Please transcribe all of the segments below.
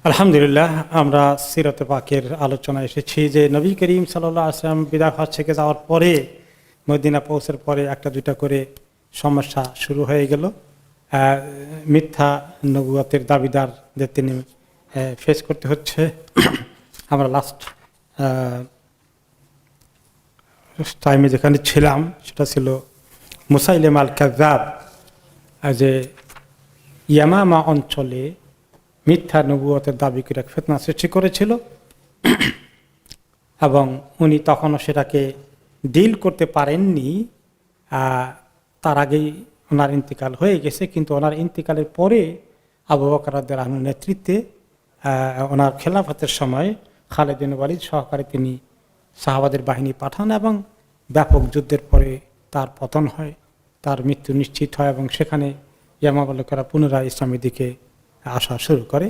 আলহামদুলিল্লাহ, আমরা সিরাতে পাকের আলোচনায় এসেছি যে নবী করিম সাল্লাল্লাহু আলাইহি ওয়াসাল্লাম বিদায় হজ থেকে যাওয়ার পরে মদিনা পৌঁছার পরে একটা দুইটা করে সমস্যা শুরু হয়ে গেল। মিথ্যা নবুয়তের দাবিদারদের তিনি ফেস করতে হচ্ছে। আমরা লাস্ট টাইমে যেখানে ছিলাম সেটা ছিল মুসাইলিমা আল কাযযাব, যে ইয়ামামা অঞ্চলে মিথ্যা নবুয়তের দাবি করে ফিতনা সৃষ্টি করেছিল এবং উনি তখনও সেটাকে ডিল করতে পারেননি। তার আগেই ওনার ইন্তিকাল হয়ে গেছে, কিন্তু ওনার ইন্তিকালের পরে আবু বকর রাদিয়াল্লাহু আনহুর নেতৃত্বে ওনার খেলাফতের সময় খালিদ বিন ওয়ালিদ সহকারে তিনি সাহাবাদের বাহিনী পাঠান এবং ব্যাপক যুদ্ধের পরে তার পতন হয়, তার মৃত্যু নিশ্চিত হয় এবং সেখানে ইয়ামামা লোকেরা পুনরায় ইসলামের দিকে আসা শুরু করে।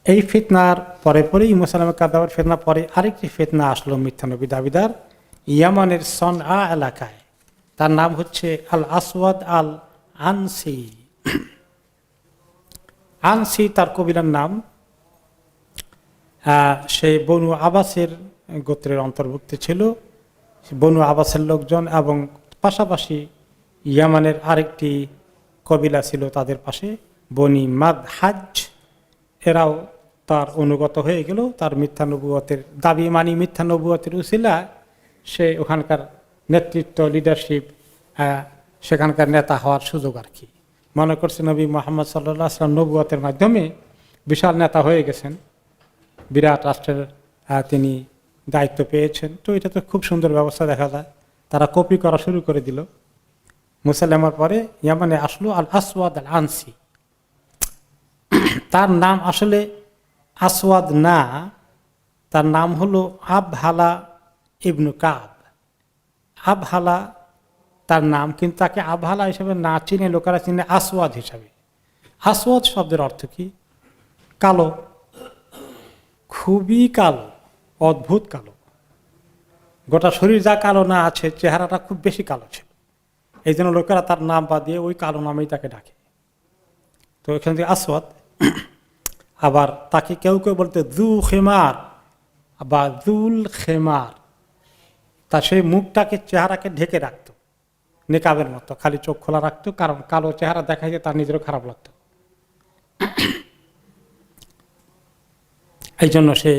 এই ফিতনার পরেই মুসাইলিমা কাযযাবের ফিতনা পরে আরেকটি ফিতনা আসলো মিথ্যা নবী দাবিদার ইয়ামানের সনআ এলাকায়। তার নাম হচ্ছে আল আসওয়াদ আল আনসি। আনসি তার কবিলার নাম। সে বনু আবাসের গোত্রের অন্তর্ভুক্ত ছিল। বনু আবাসের লোকজন এবং পাশাপাশি ইয়ামানের আরেকটি কবিলা ছিল তাদের পাশে, বনি মাদহাজ। এরাও তার অনুগত হয়ে গেল। তার মিথ্যা নবুয়তের দাবি মিথ্যা নবুয়তের উসিলা সে ওখানকার নেতৃত্ব, লিডারশিপ, সেখানকার নেতা হওয়ার সুযোগ আর কি মনে করছে। নবী মুহাম্মদ সাল্লাল্লাহু আলাইহি ওয়াসাল্লাম নবুয়তের মাধ্যমে বিশাল নেতা হয়ে গেছেন, বিরাট রাষ্ট্রের তিনি দায়িত্ব পেয়েছেন। তো এটা তো খুব সুন্দর ব্যবস্থা দেখা যায়। তারা কপি করা শুরু করে দিল। মুসাইলিমার পরে ইয়ামানে আসলো আল আসওয়াদ আল আনসি। তার নাম আসলে আসওয়াদ না, তার নাম হলো আবহালা ইবনু কাব। আবহালা তার নাম, কিন্তু তাকে আবহালা হিসেবে না চিনে লোকেরা চিনে আসওয়াদ হিসাবে। আসওয়াদ শব্দের অর্থ কি? কালো, খুবই কালো, অদ্ভুত কালো। গোটা শরীর যা কালো না আছে, চেহারাটা খুব বেশি কালো ছিল। এই জন্য লোকেরা তার নাম বাদ দিয়ে ওই কালো নামেই তাকে ডাকে। তো এখান থেকে আসওয়াদ। আবার তাকে কেউ কেউ বলতে জু খেমার বা জুল খেমার। তা সেই মুখটাকে, চেহারাকে ঢেকে রাখতো নেকাবের মতো, খালি চোখ খোলা রাখতো, কারণ কালো চেহারা দেখা যায় তার নিজেরও খারাপ লাগতো। এই জন্য সে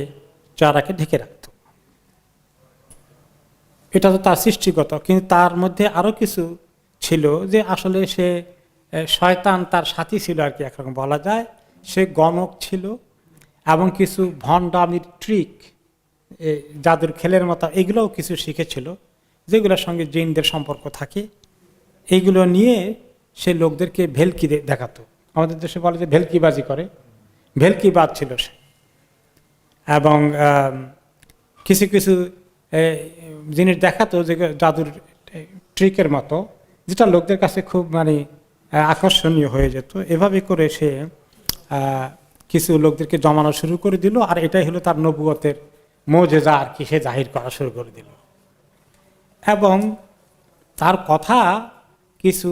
চেহারাকে ঢেকে রাখত। এটা তো তার সৃষ্টিগত, কিন্তু তার মধ্যে আরো কিছু ছিল যে আসলে সে শয়তান তার সাথী ছিল আর কি, একরকম বলা যায়। সে গণক ছিল এবং কিছু ভণ্ডামির ট্রিক, জাদুর খেলের মতো এগুলোও কিছু শিখেছিল, যেগুলোর সঙ্গে জিনদের সম্পর্ক থাকে। এইগুলো নিয়ে সে লোকদেরকে ভেলকি দেখাতো। আমাদের দেশে বলে যে ভেলকিবাজি করে, ভেলকিবাজ ছিল সে। এবং কিছু কিছু জিনিস দেখাতো যে জাদুর ট্রিকের মতো, যেটা লোকদের কাছে খুব আকর্ষণীয় হয়ে যেত। এভাবে করে সে কিছু লোকদেরকে জমানো শুরু করে দিল, আর এটাই হলো তার নবুয়তের মুজিজা আর কি, সে জাহির করা শুরু করে দিল। এবং তার কথা কিছু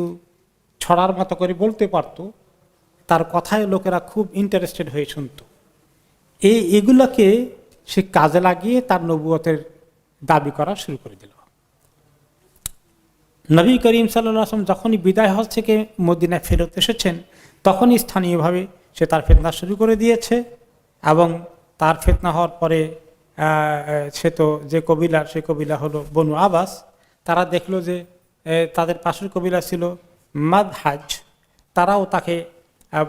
ছড়ার মতো করে বলতে পারত, তার কথায় লোকেরা খুব ইন্টারেস্টেড হয়ে শুনত। এগুলোকে সে কাজে লাগিয়ে তার নবুয়তের দাবি করা শুরু করে দিল। নবী করিম সাল্লাল্লাহু আলাইহি ওয়াসাল্লাম যখনই বিদায় হজ থেকে মদিনায় ফেরত এসেছেন, তখনই স্থানীয়ভাবে সে তার ফিতনা শুরু করে দিয়েছে। এবং তার ফিতনা হওয়ার পরে সে তো যে কবিলা, সে কবিলা হলো বনু আবাস। তারা দেখলো যে তাদের পাশের কবিলা ছিল মাদহাজ। তারাও তাকে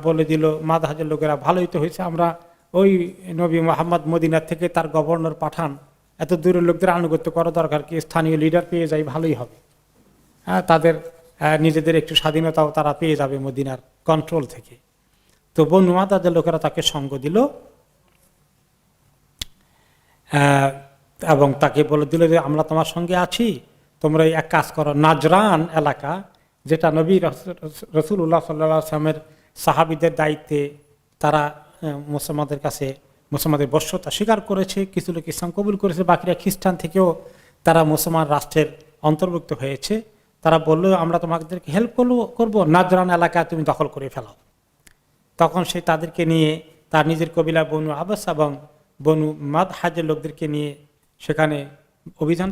বলে দিল, মাদহাজের লোকেরা, ভালোই তো হয়েছে, আমরা ওই নবী মুহাম্মদ মদিনার থেকে তার গভর্নর পাঠান, এত দূরের লোকদের আনুগত্য করা দরকার কি, স্থানীয় লিডার পেয়ে যাই, ভালোই হবে। তাদের নিজেদের একটু স্বাধীনতাও তারা পেয়ে যাবে মদিনার কন্ট্রোল থেকে। তো বনু মাদহাজের লোকেরা তাকে সঙ্গ দিল এবং তাকে বলে দিল যে আমরা তোমার সঙ্গে আছি, তোমরা এক কাজ করো, নাজরান এলাকা, যেটা নবী রাসূলুল্লাহ সাল্লাল্লাহু আলাইহি ওয়াসাল্লামের সাহাবীদের দায়িত্বে, তারা মুসলমানদের কাছে মুসলমানদের বশ্যতা স্বীকার করেছে, কিছু লোক ইসলাম কবুল করেছে, বাকিরা খ্রিস্টান থেকেও তারা মুসলমান রাষ্ট্রের অন্তর্ভুক্ত হয়েছে। তারা বললো আমরা তোমাদেরকে হেল্প করবো, নাজরান এলাকা তুমি দখল করে ফেলাও। তখন সে তাদেরকে নিয়ে তার নিজের কবিলা বনু আবাস এবং বনু মাদহাজের লোকদেরকে নিয়ে সেখানে অভিযান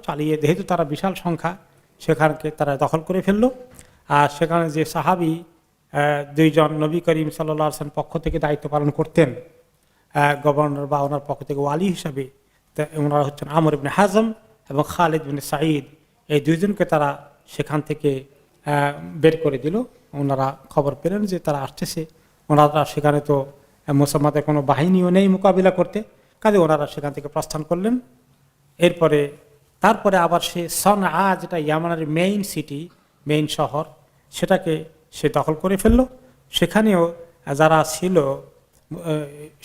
চালিয়ে যেহেতু তারা বিশাল সংখ্যা সেখানকে তারা দখল করে ফেললো। আর সেখানে যে সাহাবি দুইজন নবী করিম সাল্লাল্লাহু আলাইহি ওয়াসাল্লাম পক্ষ থেকে দায়িত্ব পালন করতেন গভর্নর বা ওনার পক্ষ থেকে ওয়ালি হিসাবে, ওনারা হচ্ছেন আমর ইবনে হাজম এবং খালিদ ইবনে সাঈদ। এই দুইজনকে তারা সেখান থেকে বের করে দিল। ওনারা খবর পেলেন যে তারা আসতেছে, ওনারা সেখানে তো মুসলমানদের কোনো বাহিনীও নেই মোকাবিলা করতে, কাজে ওনারা সেখান থেকে প্রস্থান করলেন। তারপরে আবার সে সনআ, যেটা ইয়ামানের মেইন সিটি, মেইন শহর, সেটাকে সে দখল করে ফেললো। সেখানেও যারা ছিল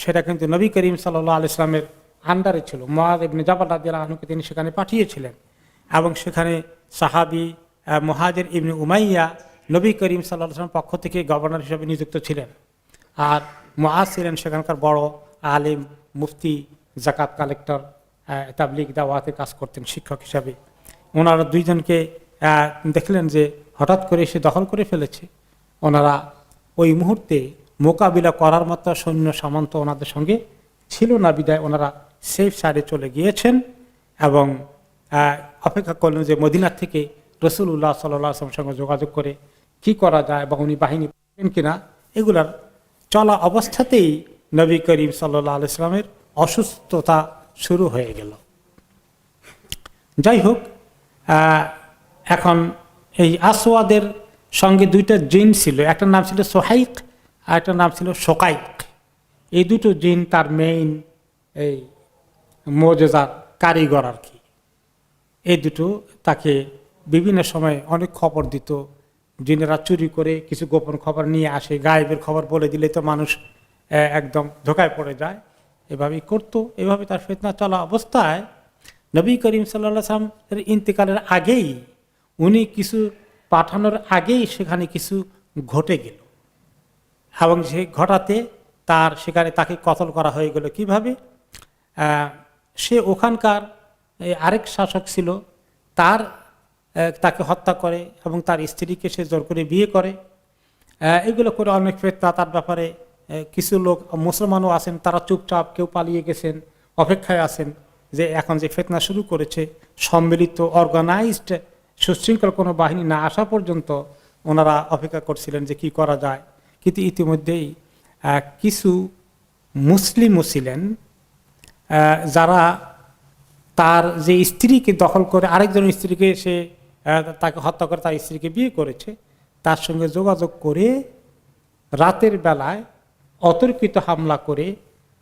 সেটা কিন্তু নবী করিম সাল্লাল্লাহু আলাইহি ওয়াসাল্লামের আন্ডারে ছিল। মুআয ইবনে জাবাল রাদিয়াল্লাহু আনহুকে তিনি সেখানে পাঠিয়েছিলেন এবং সেখানে সাহাবী মুহাজির ইবনে উমাইয়া নবী করিম সাল্লাল্লাহু আলাইহি ওয়াসাল্লামের পক্ষ থেকে গভর্নর হিসেবে নিযুক্ত ছিলেন। আর মুআয ছিলেন সেখানকার বড় আলেম, মুফতি, যাকাত কালেক্টর, তাবলীগ দাওয়াতে কাজ করতেন শিক্ষক হিসাবে। ওনারা দুইজনকে দেখলেন যে হঠাৎ করে সে দখল করে ফেলেছে। ওনারা ওই মুহূর্তে মোকাবিলা করার মতো সৈন্য সামন্ত ওনাদের সঙ্গে ছিল না, বিদায় ওনারা সেফ সাইডে চলে গিয়েছেন এবং অপেক্ষা করলেন যে মদিনার থেকে রাসূলুল্লাহ সাল্লাল্লাহু আলাইহি ওয়াসাল্লামের সঙ্গে যোগাযোগ করে কি করা যায় এবং উনি বাহিনী পাবেন কিনা। এগুলার চলা অবস্থাতেই নবী করিম সাল্লাল্লাহু আলাইহি ওয়াসাল্লামের অসুস্থতা শুরু হয়ে গেল। যাই হোক, এখন এই আসওয়াদের সঙ্গে দুইটা জিন ছিল, একটার নাম ছিল সোহাইক আর একটার নাম ছিল শোকাইক। এই দুটো জিন তার মেইন এই মুজেজার কারিগর আর কি। এই দুটো তাকে বিভিন্ন সময় অনেক খবর দিত। জিনেরা চুরি করে কিছু গোপন খবর নিয়ে আসে, গায়েবের খবর বলে দিলে তো মানুষ একদম ধোকায় পড়ে যায়, এভাবেই করতো। এভাবে তার ফিতনা চলা অবস্থায় নবী করিম সাল্লাল্লাহু আলাইহি ওয়াসাল্লামের ইন্তেকালের আগেই, উনি কিছু পাঠানোর আগেই সেখানে কিছু ঘটে গেল এবং সেই ঘটাতে সেখানে তাকে কতল করা হয়ে গেল। কিভাবে? সে ওখানকার আরেক শাসক ছিল, তাকে হত্যা করে এবং তার স্ত্রীকে সে জোর করে বিয়ে করে। এগুলো করে অনেক ফিতনা তার ব্যাপারে। কিছু লোক মুসলমানও আছেন, তারা চুপচাপ, কেউ পালিয়ে গেছেন, অপেক্ষায় আছেন যে এখন যে ফিতনা শুরু করেছে, সম্মিলিত অর্গানাইজড সুশৃঙ্খল কোনো বাহিনী না আসা পর্যন্ত ওনারা অপেক্ষা করছিলেন যে কি করা যায়। কিন্তু ইতিমধ্যেই কিছু মুসলিমও ছিলেন যারা তার যে স্ত্রীকে দখল করে, আরেকজন স্ত্রীকে সে তাকে হত্যা করে তার স্ত্রীকে বিয়ে করেছে, তার সঙ্গে যোগাযোগ করে রাতের বেলায় অতর্কিত হামলা করে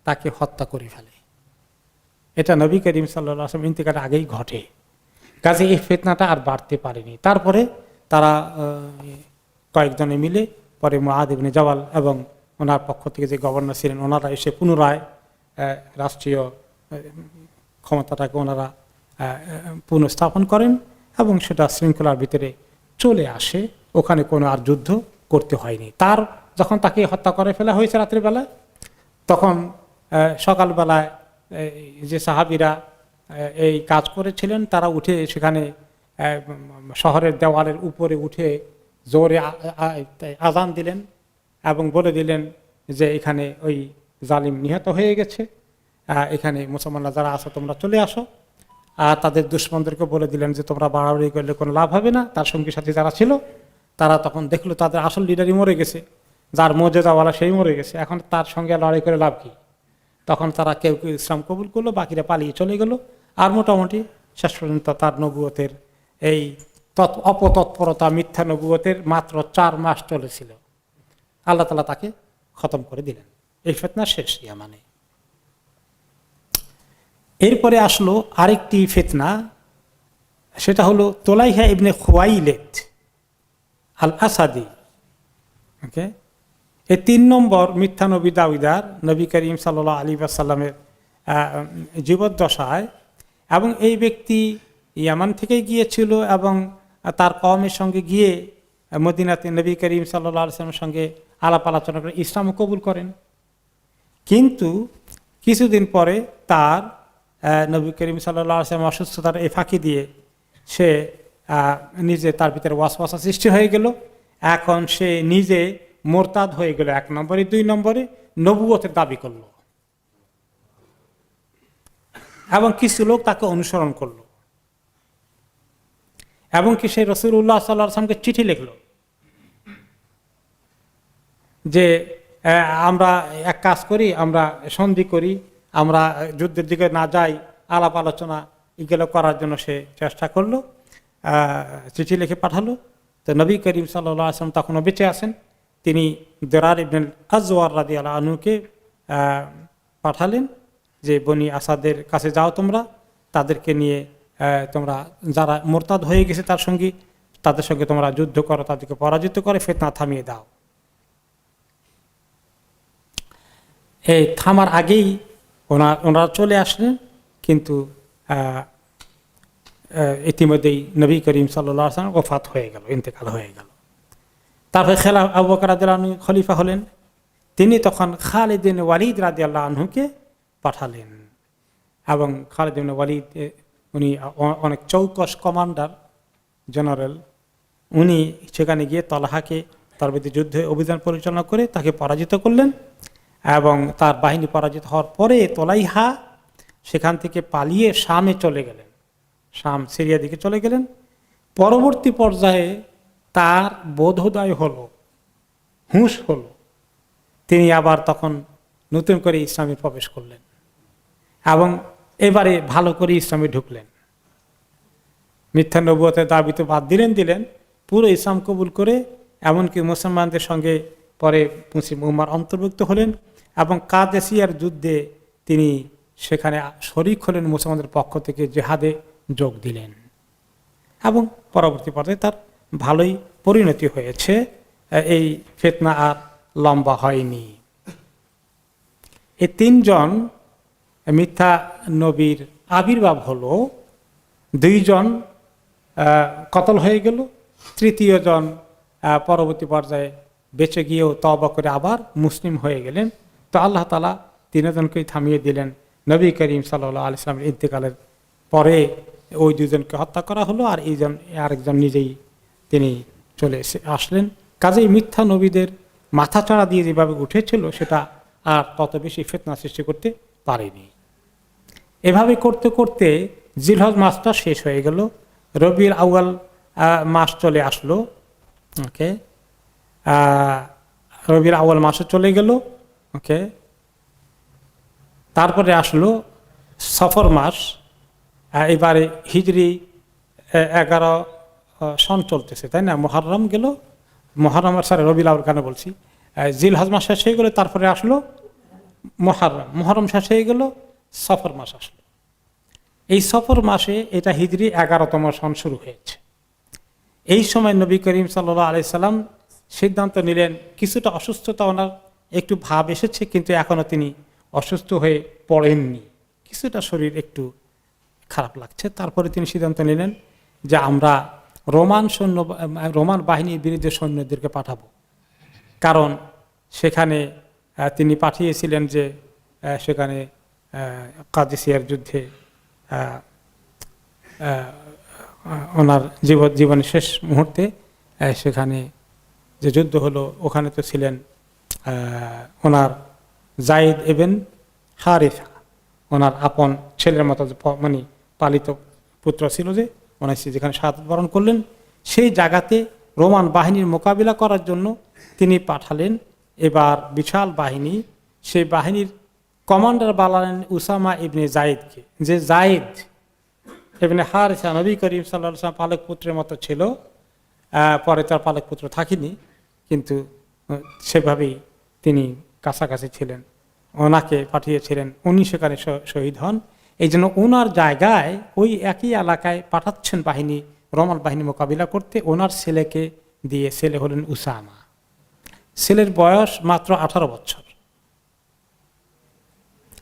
তাকে হত্যা করে ফেলে। এটা নবী করিম সাল্লাল্লাহু আলাইহি ওয়াসাল্লাম ইন্তেকালের আগেই ঘটে। কাজে এই ফিতনাটা আর বাড়তে পারেনি। তারপরে তারা কয়েকজনে মিলে পরে মুআয ইবনে জাবাল এবং ওনার পক্ষ থেকে যে গভর্নর ছিলেন ওনারা এসে পুনরায় রাষ্ট্রীয় ক্ষমতাটাকে ওনারা পুনঃস্থাপন করেন এবং সেটা শৃঙ্খলার ভিতরে চলে আসে। ওখানে কোনো আর যুদ্ধ করতে হয়নি। যখন তাকে হত্যা করে ফেলা হয়েছে রাত্রিবেলায়, তখন সকালবেলায় যে সাহাবীরা এই কাজ করেছিলেন তারা উঠে সেখানে শহরের দেওয়ালের উপরে উঠে জোরে আজান দিলেন এবং বলে দিলেন যে এখানে ওই জালিম নিহত হয়ে গেছে, এখানে মুসলমানরা যারা আছো তোমরা চলে আসো। আর তাদের দুশমনদেরকে বলে দিলেন যে তোমরা বাড়াবাড়ি করলে কোনো লাভ হবে না। তার সঙ্গী সাথী যারা ছিল তারা তখন দেখলো তাদের আসল লিডারই মরে গেছে, যার মর্যাদাওয়ালা সেই মরে গেছে, এখন তার সঙ্গে লড়াই করে লাভ কি। তখন তারা কেউ কেউ ইসলাম কবুল করলো, বাকিরা পালিয়ে চলে গেল। আর মোটামুটি শেষ পর্যন্ত তার নবুয়তের এই অপতৎপরতা, মিথ্যা নবুয়তের মাত্র 4 মাস চলেছিল, আল্লাহ তাআলা তাকে খতম করে দিলেন। এই ফিতনা শেষ ইয়ামানে। এরপরে আসলো আরেকটি ফিতনা, সেটা হলো তোলাইহা ইবনে খুয়াইলিদ আল আসাদি। ওকে, এই 3 নম্বর মিথ্যা নবী দাউদার নবী করিম সাল্লাল্লাহু আলাইহি ওয়াসাল্লামের জীবদ্দশায়, এবং এই ব্যক্তি ইয়ামান থেকে গিয়েছিল এবং তার কওমের সঙ্গে গিয়ে মদিনাতে নবী করিম সাল্লাল্লাহু আলাইহি ওয়াসাল্লামের সঙ্গে আলাপ আলোচনা করে ইসলাম কবুল করেন। কিন্তু কিছুদিন পরে তার নবী করিম সাল্লাল্লাহু আলাইহি ওয়াসাল্লাম অসুস্থতার এই ফাঁকি দিয়ে সে নিজে তার ভিতরে ওয়াসওয়াসা সৃষ্টি হয়ে গেল। এখন সে নিজে মোরতাদ হয়ে গেল 1 নম্বরে। 2 নম্বরে নবুয়তের দাবি করলো এবং কিছু লোক তাকে অনুসরণ করলো এবং কি সেই রাসূলুল্লাহ সাল্লাল্লাহু আলাইহি ওয়াসাল্লামকে চিঠি লিখলো যে আমরা এক কাজ করি, আমরা সন্ধি করি, আমরা যুদ্ধের দিকে না যাই, আলাপ আলোচনা এগুলো করার জন্য সে চেষ্টা করলো, চিঠি লিখে পাঠালো। তো নবী করিম সাল্লাল্লাহু আলাইহি ওয়াসাল্লাম তখনও বেঁচে আছেন, তিনি দরার ইবনুল আজওয়ার রাদিয়াল্লাহু আনহুকে পাঠালেন যে বনি আসাদের কাছে যাও, তোমরা তাদেরকে নিয়ে তোমরা যারা মোরতাদ হয়ে গেছে তাদের সঙ্গে তোমরা যুদ্ধ করো, তাদেরকে পরাজিত করে ফিতনা থামিয়ে দাও। এই থামার আগেই ওনারা চলে আসলেন, কিন্তু ইতিমধ্যেই নবী করিম সাল্লাল্লাহু আলাইহি ওয়াসাল্লাম ওফাত হয়ে গেল, ইন্তেকাল হয়ে গেল। তারপরে আবু বকর রাদিয়াল্লাহু আনহু খলিফা হলেন, তিনি তখন খালিদ বিন ওয়ালিদ রাদিয়াল্লাহু আনহুকে পাঠালেন এবং খালিদ বিন ওয়ালিদ উনি অনেক চৌকস কমান্ডার জেনারেল, উনি সেখানে গিয়ে তলহাকে তার বিরুদ্ধে যুদ্ধে অভিযান পরিচালনা করে তাকে পরাজিত করলেন এবং তার বাহিনী পরাজিত হওয়ার পরে তোলাইহা সেখান থেকে পালিয়ে শামে চলে গেলেন, শাম সিরিয়া দিকে চলে গেলেন। পরবর্তী পর্যায়ে তার বোধোদয় হলো, হুঁশ হলো, তিনি আবার তখন নতুন করে ইসলামে প্রবেশ করলেন এবং এবারে ভালো করে ইসলামে ঢুকলেন। মিথ্যা নবুয়তের দাবি তো বাদ দিলেন, পুরো ইসলাম কবুল করে এমনকি মুসলমানদের সঙ্গে পরে মুসলিম উম্মার অন্তর্ভুক্ত হলেন এবং কাদেসিয়ার যুদ্ধে তিনি সেখানে শরীক হলেন, মুসলমানদের পক্ষ থেকে জেহাদে যোগ দিলেন এবং পরবর্তী পর্যায়ে তার ভালোই পরিণতি হয়েছে, এই ফিতনা আর লম্বা হয়নি। এই তিনজন মিথ্যা নবীর আবির্ভাব হলো, দুইজন কতল হয়ে গেল, তৃতীয় জন পরবর্তী পর্যায়ে বেঁচে গিয়েও তওবা করে আবার মুসলিম হয়ে গেলেন। তো আল্লাহ তাআলা তিনজনকেই থামিয়ে দিলেন। নবী করিম সাল্লাল্লাহু আলাইহি ওয়াসাল্লামের ইন্তেকালের পরে ওই দুজনকে হত্যা করা হলো আর আরেকজন নিজেই তিনি চলে আসলেন। কাজেই মিথ্যা নবীদের মাথাচাড়া দিয়ে যেভাবে উঠেছিল সেটা আর তত বেশি ফিতনা সৃষ্টি করতে পারেনি। এভাবে করতে করতে জিলহজ মাসটা শেষ হয়ে গেল, রবিউল আউয়াল মাস চলে আসলো। ওকে, রবিউল আউয়াল মাসও চলে গেল। ওকে, তারপরে আসলো সফর মাস। এবারে হিজরি 11 সন চলতেছে, তাই না? মুহররম গেল, মুহররম রবিউল আউয়াল কেন বলছি, জিলহজ মাস শেষ হয়ে গেল, তারপরে আসলো মুহররম শেষ হয়ে গেল, সফর মাস আসলো। এই সফর মাসে এটা হিজরি 11তম সন শুরু হয়েছে। এই সময় নবী করিম সাল্লাল্লাহু আলাইহি সাল্লাম সিদ্ধান্ত নিলেন, কিছুটা অসুস্থতা ওনার একটু ভাব এসেছে, কিন্তু এখনো তিনি অসুস্থ হয়ে পড়েননি, কিছুটা শরীর একটু খারাপ লাগছে। তারপরে তিনি সিদ্ধান্ত নিলেন যে আমরা রোমান বাহিনীর বিরুদ্ধে সৈন্যদেরকে পাঠাবো, কারণ সেখানে তিনি পাঠিয়েছিলেন যে সেখানে কাদেসিয়ার যুদ্ধে ওনার জীবনের শেষ মুহূর্তে সেখানে যে যুদ্ধ হলো ওখানে তো ছিলেন ওনার যায়েদ ইবন হারিসা, ওনার আপন ছেলের মতো মানে পালিত পুত্র ছিল, যে ওনার যেখানে শাহাদাত বরণ করলেন। সেই জায়গাতে রোমান বাহিনীর মোকাবিলা করার জন্য তিনি পাঠালেন এবার বিশাল বাহিনী। সেই বাহিনীর কমান্ডার বানালেন উসামা ইবনে জায়েদকে, যে জায়েদ ইবনে হারিসা নবী করিম সাল্লাল্লাহু আলাইহি ওয়াসাল্লাম পালক পুত্রের মতো ছিল, পরে তার পালক পুত্র থাকেনি, কিন্তু সেভাবেই তিনি কাছাকাছি ছিলেন, ওনাকে পাঠিয়েছিলেন, উনি সেখানে শহীদ হন। এই জন্য ওনার জায়গায় ওই একই এলাকায় পাঠাচ্ছেন বাহিনী, রোমান বাহিনী মোকাবিলা করতে, ওনার ছেলেকে দিয়ে। ছেলে হলেন উসামা, ছেলের বয়স মাত্র 18 বছর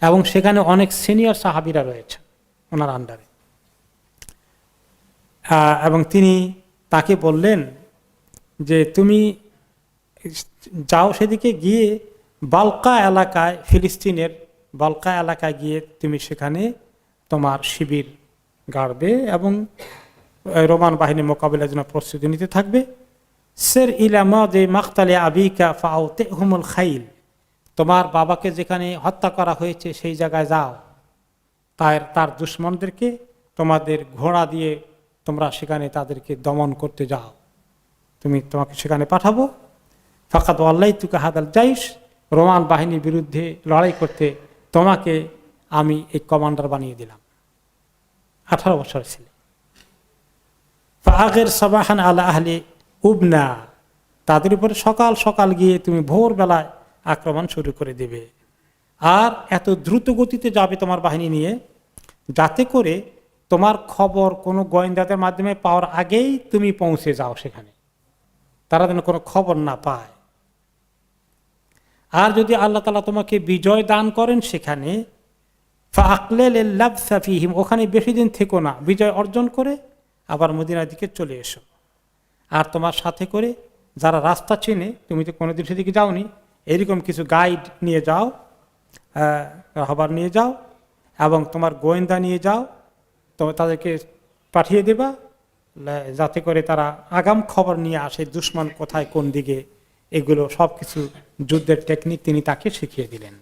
এবং সেখানে অনেক সিনিয়র সাহাবীরা রয়েছে ওনার আন্ডারে। এবং তিনি তাকে বললেন যে তুমি যাও সেদিকে গিয়ে বালকা এলাকায়, ফিলিস্তিনের বালকা এলাকায় গিয়ে তুমি সেখানে তোমার শিবির গাড়বে এবং রোমান বাহিনী মোকাবিলার জন্য প্রস্তুতি নিতে থাকবে। সের ইলামা যে মাখতালে আবিকা ফাউতেহুমুল খাইল, তোমার বাবাকে যেখানে হত্যা করা হয়েছে সেই জায়গায় যাও, তার দুশমনদেরকে তোমাদের ঘোড়া দিয়ে তোমরা সেখানে তাদেরকে দমন করতে যাও, তোমাকে সেখানে পাঠাবো। ফাকাদ ওয়াল্লাইতুকা হাদাল জাইশ, রোমান বাহিনীর বিরুদ্ধে লড়াই করতে তোমাকে আমি এই কমান্ডার বানিয়ে দিলাম। 18 বছর ছেলে। ফাগের সাবাহান আলা আহলে উবনা, তাদের উপরে সকাল সকাল গিয়ে তুমি ভোরবেলায় আক্রমণ শুরু করে দেবে। আর এত দ্রুত গতিতে যাবে তোমার বাহিনী নিয়ে, যাতে করে তোমার খবর কোনো গোয়েন্দাদের মাধ্যমে পাওয়ার আগেই তুমি পৌঁছে যাও সেখানে, তারা যেন কোনো খবর না পায়। আর যদি আল্লাহ তাআলা তোমাকে বিজয় দান করেন সেখানে, ওখানে বেশি দিন থেকো না, বিজয় অর্জন করে আবার মদিনার দিকে চলে এসো। আর তোমার সাথে করে যারা রাস্তা চেনে, তুমি তো কোনোদিন সেদিকে যাওনি, এরকম কিছু গাইড নিয়ে যাও, রাহবার নিয়ে যাও, এবং তোমার গোয়েন্দা নিয়ে যাও, তো তাদেরকে পাঠিয়ে দেবা, যাতে করে তারা আগাম খবর নিয়ে আসে দুশমন কোথায় কোন দিকে। এগুলো সব কিছু যুদ্ধের টেকনিক তিনি তাকে শিখিয়ে দিলেন।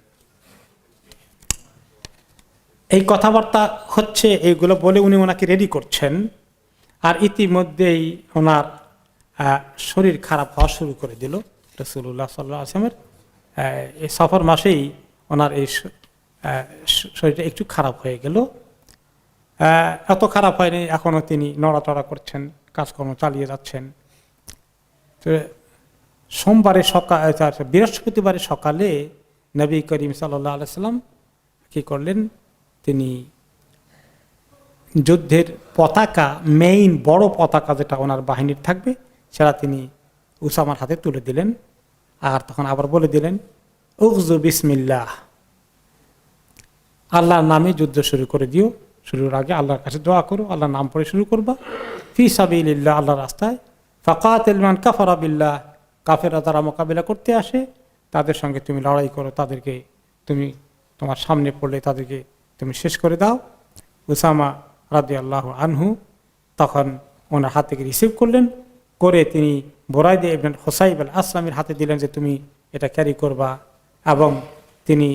এই কথাবার্তা হচ্ছে, এইগুলো বলে উনি ওনাকে রেডি করছেন। আর ইতিমধ্যেই ওনার শরীর খারাপ হওয়া শুরু করে দিল। রাসূলুল্লাহ সাল্লাল্লাহু আলাইহি ওয়াসাল্লামের এই সফর মাসেই ওনার এই শরীরটা একটু খারাপ হয়ে গেল। এত খারাপ হয়নি, এখনও তিনি নড়াচড়া করছেন, কাজকর্ম চালিয়ে যাচ্ছেন। তো বৃহস্পতিবারের সকালে নবী করিম সাল্লাল্লাহু আলাইহি ওয়াসাল্লাম কি করলেন, তিনি যুদ্ধের পতাকা, মেইন বড় পতাকা যেটা ওনার বাহিনীর থাকবে, সেটা তিনি উসামার হাতে তুলে দিলেন। আর তখন আবার বলে দিলেন, উগজু বিসমিল্লাহ, আল্লাহর নামে যুদ্ধ শুরু করে দিও। শুরুর আগে আল্লাহর কাছে দোয়া করো, আল্লাহর নাম পড়ে শুরু করবা। ফি সাবিলিল্লাহ, আল্লাহর রাস্তায়। ফাকাতিল মান কাফারা বিল্লাহ, কাফেররা যারা মোকাবিলা করতে আসে তাদের সঙ্গে তুমি লড়াই করো, তাদেরকে তুমি তোমার সামনে পড়লে তাদেরকে তুমি শেষ করে দাও। উসামা রাদিয়াল্লাহু আনহু তখন ওনার হাত থেকে রিসিভ করলেন, করে তিনি বুরাইদা ইবনে হুসাইব আল আসলামের হাতে দিলেন যে তুমি এটা ক্যারি করবা। এবং তিনি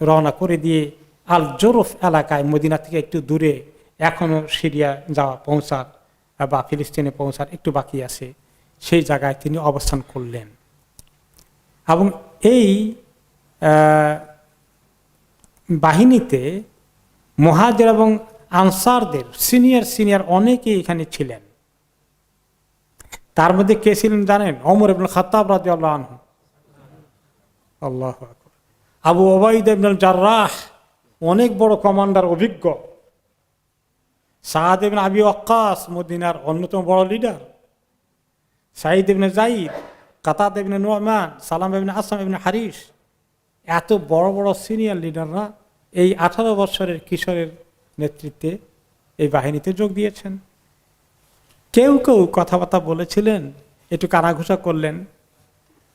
রওনা করে দিয়ে আল জোরফ এলাকায়, মদিনা থেকে একটু দূরে, এখনও সিরিয়া যাওয়া পৌঁছার বা ফিলিস্তিনে পৌঁছার একটু বাকি আছে, সেই জায়গায় তিনি অবস্থান করলেন। এবং এই বাহিনীতে মুহাজির এবং আনসারদের সিনিয়র অনেকেই এখানে ছিলেন। তার মধ্যে কে ছিলেন জানেন? ওমর ইবনে খাত্তাব রাদিয়াল্লাহু আনহু, আল্লাহু আকবার। আবু উবাইদা ইবনে জাররাহ, অনেক বড় কমান্ডার, অভিজ্ঞ। সাদ ইবনে আবি ওয়াক্কাস, মদিনার অন্যতম বড় লিডার। সাঈদ ইবনে যায়েদ, কাতাদা ইবনে নু'মান, সালাম ইবনে আসলাম ইবনে হারিস, এত বড় বড় সিনিয়র লিডাররা এই 18 বছরের কিশোরের নেতৃত্বে এই বাহিনীতে যোগ দিয়েছেন। কেউ কেউ কথাবার্তা বলেছিলেন, একটু কানাঘুষা করলেন,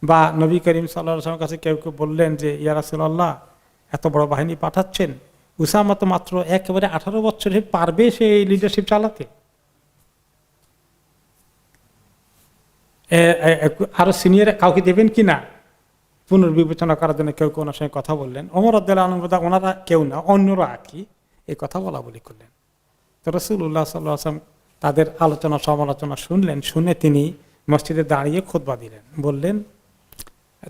বা নবী করিম সাল্লাল্লাহু আলাইহি ওয়াসাল্লামের কাছে কেউ কেউ বললেন যে ইয়া রাসূলুল্লাহ, এত বড় বাহিনী পাঠাচ্ছেন, উসামা তো মাত্র একেবারে 18 বছরে পারবে সে এই লিডারশিপ চালাতে? আরো সিনিয়র কাউকে দেবেন কিনা পুনর্বিবেচনা করার জন্য কেউ কেউ ওনার সঙ্গে কথা বললেন। ওমর রাদিয়াল্লাহু আনহু, ওনারা কেউ না, অন্যরা আর কি, এই কথা বলা বলি করলেন। তো রাসূলুল্লাহ সাল্লাল্লাহু আলাইহি ওয়াসাল্লাম তাদের আলোচনা সমালোচনা শুনলেন, শুনে তিনি মসজিদে দাঁড়িয়ে খুতবা দিলেন। বললেন,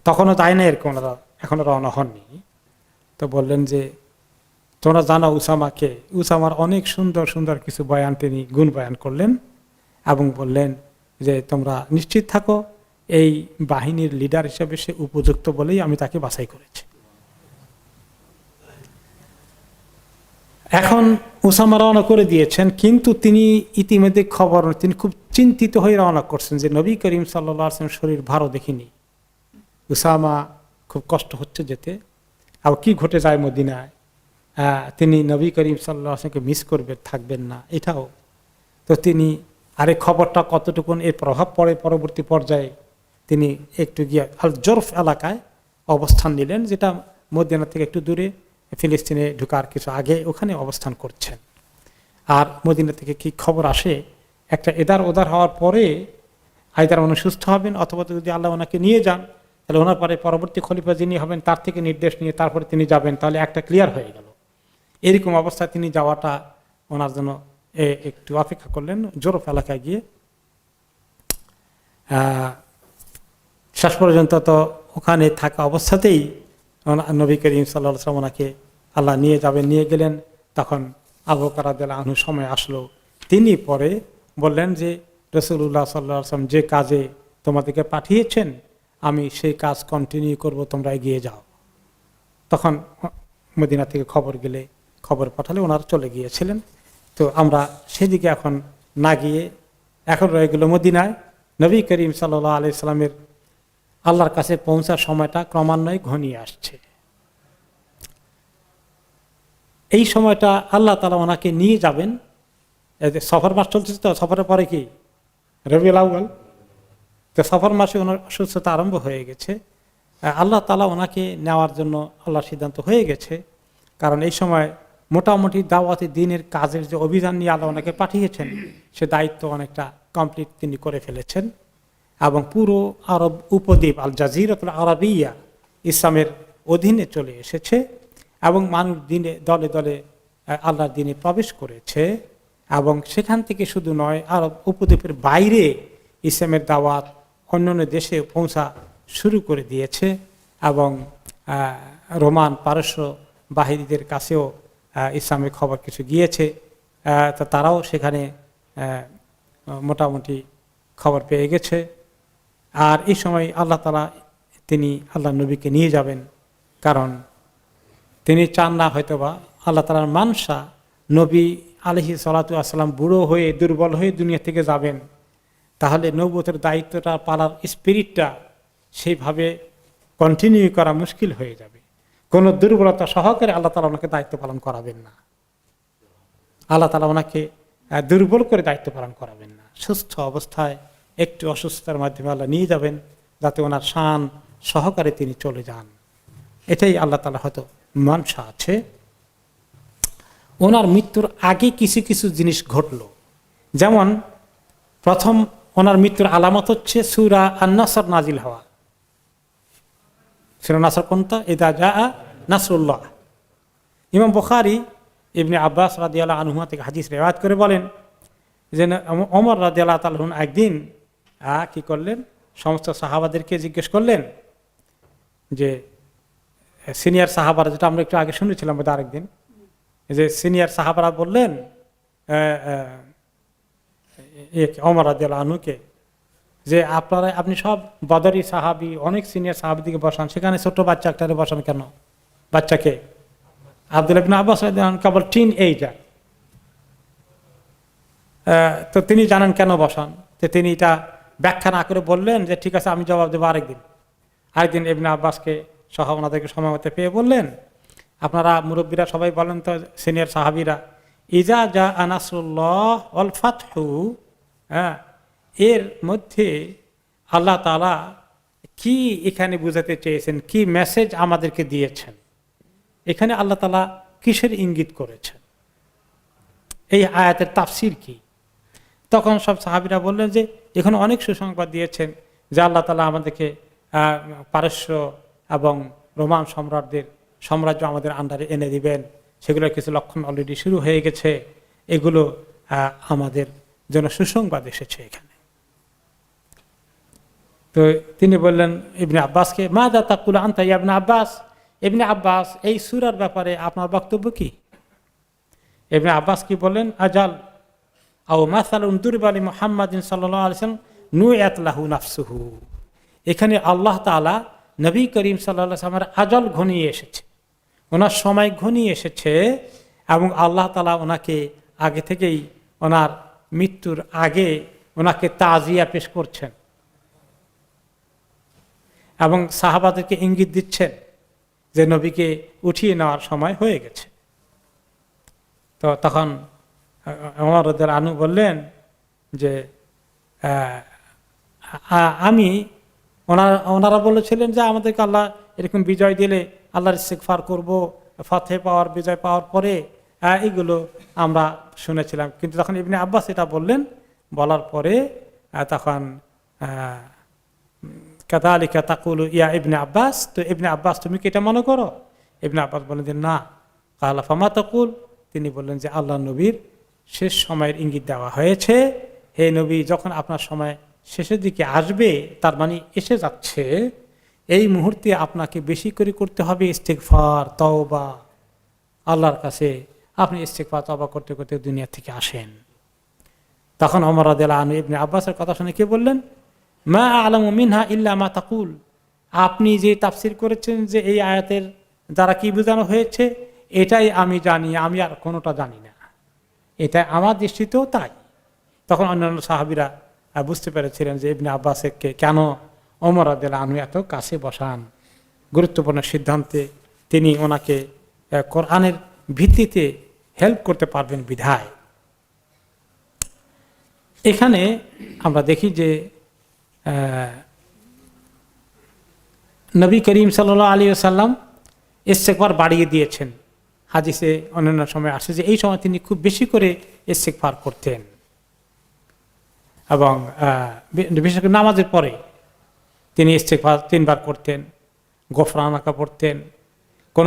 তখনও যায় না এরকম, ওনারা এখনো রওনা হননি। তো বললেন যে তোমরা জানো উসামাকে, উসামার অনেক সুন্দর সুন্দর কিছু বয়ান তিনি গুণ বয়ান করলেন, এবং বললেন যে তোমরা নিশ্চিত থাকো এই বাহিনীর লিডার হিসেবে সে উপযুক্ত বলেই আমি তাকে বাছাই করেছি। এখন উসামা রওনা করে দিয়েছেন, কিন্তু তিনি ইতিমধ্যে খবর, তিনি খুব চিন্তিত হয়ে রওনা করছেন যে নবী করিম সাল্লাল্লাহু আলাইহি ওয়াসাল্লাম শরীর ভারও দেখিনি, উসামা খুব কষ্ট হচ্ছে যেতে, আর কি ঘটে যায় মদিনায়, তিনি নবী করিম সাল্লাল্লাহু আলাইহি ওয়াসাল্লামকে মিস করবেন, থাকবেন না, এটাও। তো তিনি আরে খবরটা কতটুকুন এর প্রভাব পড়ে পরবর্তী পর্যায়ে, তিনি একটু গিয়ে আল জরফ এলাকায় অবস্থান নিলেন, যেটা মদিনা থেকে একটু দূরে, ফিলিস্তিনে ঢুকার কিছু আগে ওখানে অবস্থান করছেন। আর মদিনা থেকে কি খবর আসে, একটা এদার ওদার হওয়ার পরে আইদার উনি সুস্থ হবেন, অথবা যদি আল্লাহ ওনাকে নিয়ে যান, তাহলে ওনার পরে পরবর্তী খলিফা যিনি হবেন তার থেকে নির্দেশ নিয়ে তারপরে তিনি যাবেন, তাহলে একটা ক্লিয়ার হয়ে গেল। এরকম অবস্থায় তিনি যাওয়াটা ওনার জন্য একটু অপেক্ষা করলেন জোরফ এলাকায় গিয়ে। শেষ পর্যন্ত তো ওখানে থাকা অবস্থাতেই নবী করিম সাল্লাল্লাহু আলাইহি ওয়াসাল্লাম ওনাকে আল্লাহ নিয়ে যাবেন, নিয়ে গেলেন। তখন আবু বকর রাদিয়াল্লাহু আনহু সময় আসলো, তিনি পরে বললেন যে রাসূলুল্লাহ সাল্লাল্লাহু আলাইহি ওয়াসাল্লাম যে কাজে তোমাদেরকে পাঠিয়েছেন আমি সেই কাজ কন্টিনিউ করব, তোমরা এগিয়ে যাও। তখন মদিনা থেকে খবর পাঠালে ওনারা চলে গিয়েছিলেন। তো আমরা সেদিকে এখন না গিয়ে এখন রয়ে গেল মদিনায়। নবী করিম সাল্লাল্লাহু আলাইহি সাল্লামের আল্লাহর কাছে পৌঁছার সময়টা ক্রমান্বয়ে ঘনিয়ে আসছে। এই সময়টা আল্লাহ তাআলা ওনাকে নিয়ে যাবেন। সফর মাস চলছে, তো সফরের পরে কি রবিউল আউয়াল, তো সফর মাসে ওনার অসুস্থতা আরম্ভ হয়ে গেছে। আল্লাহ তাআলা ওনাকে নেওয়ার জন্য আল্লাহর সিদ্ধান্ত হয়ে গেছে, কারণ এই সময় মোটামুটি দাওয়াতি দ্বীনের কাজের যে অভিযান নিয়ে আল্লাহ ওনাকে পাঠিয়েছেন সে দায়িত্ব অনেকটা কমপ্লিট তিনি করে ফেলেছেন, এবং পুরো আরব উপদ্বীপ আল জাজিরাতুল আরাবিয়া ইসলামের অধীনে চলে এসেছে, এবং মানুষ দিনে দলে দলে আল্লাহর দ্বীনে প্রবেশ করেছে। এবং সেখান থেকে শুধু নয়, আরব উপদ্বীপের বাইরে ইসলামের দাওয়াত অন্যান্য দেশে পৌঁছা শুরু করে দিয়েছে, এবং রোমান পারস্য বাহিনীদের কাছেও ইসলামের খবর কিছু গিয়েছে। তো তারাও সেখানে মোটামুটি খবর পেয়ে গেছে। আর এই সময় আল্লাহ তাআলা তিনি আল্লাহ নবীকে নিয়ে যাবেন, কারণ তিনি চান না হয়তোবা আল্লাহ তাআলার মানসা নবী আলাইহিস সালাতু ওয়াস সালাম বুড়ো হয়ে দুর্বল হয়ে দুনিয়া থেকে যাবেন, তাহলে নবুয়তের দায়িত্বটা পালার স্পিরিটটা সেইভাবে কন্টিনিউ করা মুশকিল হয়ে যাবে। কোনো দুর্বলতা সহকারে আল্লাহ তাআলা ওনাকে দায়িত্ব পালন করাবেন না। আল্লাহ তাআলা ওনাকে দুর্বল করে দায়িত্ব পালন করাবেন না। সুস্থ অবস্থায় একটু অসুস্থতার মাধ্যমে আল্লাহ নিয়ে যাবেন, যাতে ওনার শান সহকারে তিনি চলে যান। এটাই আল্লাহ তাআলা হয়তো মানসা আছে। ওনার মৃত্যুর আগে কিছু কিছু জিনিস ঘটল, যেমন প্রথম ওনার মৃত্যুর আলামত হচ্ছে সূরা আন-নাসর নাজিল হওয়া। সূরা নাসর কোনটা? ইযা জাআ নাসরুল্লাহ। ইমাম বুখারী ইবনে আব্বাস রাদিয়াল্লাহু আনহুমা থেকে হাদিস রিওয়ায়াত করে বলেন যে ওমর রাদিয়াল্লাহু তাআলা একদিন কি করলেন, সমস্ত সাহাবাদেরকে জিজ্ঞেস করলেন যে সিনিয়র সাহাবারা, যেটা আমরা একটু আগে শুনেছিলাম আরেকদিন, যে সিনিয়র সাহাবারা বললেন ওমর রাদিয়াল্লাহু আনহুকে যে আপনি সব বদরি সাহাবী অনেক সিনিয়র সাহাবীদেরকে বসান, সেখানে ছোট বাচ্চা একটারে বসান কেন? বাচ্চাকে আব্দুল্লাহ ইবনে আব্বাস রাদিয়াল্লাহু আনহু কেবল টিন এইজার, তো তিনি জানেন কেন বসান। তো তিনি এটা ব্যাখ্যা না করে বললেন যে ঠিক আছে আমি জবাব দেবো আরেকদিন ইবনে আব্বাসকে সহ ওনাদেরকে সময় মতো পেয়ে বললেন, আপনারা মুরব্বীরা সবাই বলেন তো, সিনিয়র সাহাবীরা, ইজা জা নাসরুল্লাহ ওয়াল ফাতহু, এর মধ্যে আল্লাহ তাআলা কি এখানে বুঝাতে চেয়েছেন, কি মেসেজ আমাদেরকে দিয়েছেন, এখানে আল্লাহ তাআলা কিসের ইঙ্গিত করেছেন, এই আয়াতের তাফসীর কি? তখন সব সাহাবীরা বললেন যে এখানে অনেক সুসংবাদ দিয়েছেন যে আল্লাহ তাআলা আমাদেরকে পারস্য এবং রোমান সাম্রাজ্য আমাদের আন্ডারে এনে দিবেন, সেগুলোর কিছু লক্ষণ অলরেডি শুরু হয়ে গেছে, এগুলো আমাদের জন্য সুসংবাদ এসেছে এখানে। তো তিনি বললেন ইবনে আব্বাসকে, মাযা তাকুলু আনতা ইয়া ইবনে আব্বাস, ইবনে আব্বাস এই সূরার ব্যাপারে আপনার বক্তব্য কি? ইবনে আব্বাস কি বললেন, আজাল আও মাসালুন দুরবা লি মুহাম্মাদিন সাল্লাল্লাহু আলাইহি ওয়াসাল্লাম নুয়াত লাহু নাফসুহু, এখানে আল্লাহ তাআলা নবী করিম সাল্লাল্লাহু আলাইহি ওয়াসাল্লামের আজল ঘনিয়ে এসেছে, ওনার সময় ঘনিয়ে এসেছে, এবং আল্লাহ তাআলা ওনাকে আগে থেকেই ওনার মৃত্যুর আগে ওনাকে তাজিয়া পেশ করছেন এবং সাহাবাদেরকে ইঙ্গিত দিচ্ছেন যে নবীকে উঠিয়ে নেওয়ার সময় হয়ে গেছে। তো তখন ওমর রাদিয়াল্লাহু আনহু বললেন যে ওনারা বলেছিলেন যে আমাদেরকে আল্লাহ এরকম বিজয় দিলে আল্লাহর ইস্তিগফার করব, ফতহ পাওয়ার, বিজয় পাওয়ার পরে এইগুলো আমরা শুনেছিলাম। কিন্তু তখন ইবনে আব্বাস এটা বললেন, বলার পরে তখন কাযালিকা তাকুলু ইয়া ইবনে আব্বাস, তো ইবনে আব্বাস তুমি কি এটা মনে করো? ইবনে আব্বাস বললেন যে না। ক্বালা ফামা তাকুল, তিনি বললেন যে আল্লাহ নবীর শেষ সময়ের ইঙ্গিত দেওয়া হয়েছে, হে নবী যখন আপনার সময় শেষের দিকে আসবে, তার মানে এসে যাচ্ছে, এই মুহূর্তে আপনাকে বেশি করে করতে হবে ইস্তিগফার, তওবা, আল্লাহর কাছে আপনি ইস্তিগফার তওবা করতে করতে দুনিয়া থেকে আসেন। তখন ওমর রাদিয়াল্লাহু আনহু ইবনে আব্বাসের কথা শুনে কি বললেন? মা আ'লামু মিনহা ইল্লা মা তাকুল, আপনি যে তাফসীর করেছেন যে এই আয়াতের দ্বারা কি বোঝানো হয়েছে এটাই আমি জানি, আমি আর কোনোটা জানি না, এটা আমার দৃষ্টিতেও তাই। তখন অন্যান্য সাহাবীরা বুঝতে পেরেছিলেন যে ইবনে আব্বাসকে কেন ওমর রাদিয়াল্লাহু আনহু এত কাছে বসান, গুরুত্বপূর্ণ সিদ্ধান্তে তিনি ওনাকে কোরআনের ভিত্তিতে হেল্প করতে পারবেন বিধায়। এখানে আমরা দেখি যে নবী করিম সাল্লাল্লাহু আলাইহি ওয়াসাল্লাম ইস্তেগফার বাড়িয়ে দিয়েছেন। হাদিসে অন্যান্য সময় আসে যে এই সময় তিনি খুব বেশি করে ইস্তেগফার করতেন, এবং বিশেষ করে নামাজের পরে তিনি ইস্তেগফার 3 বার করতেন, গফরানাকা পড়তেন। কোন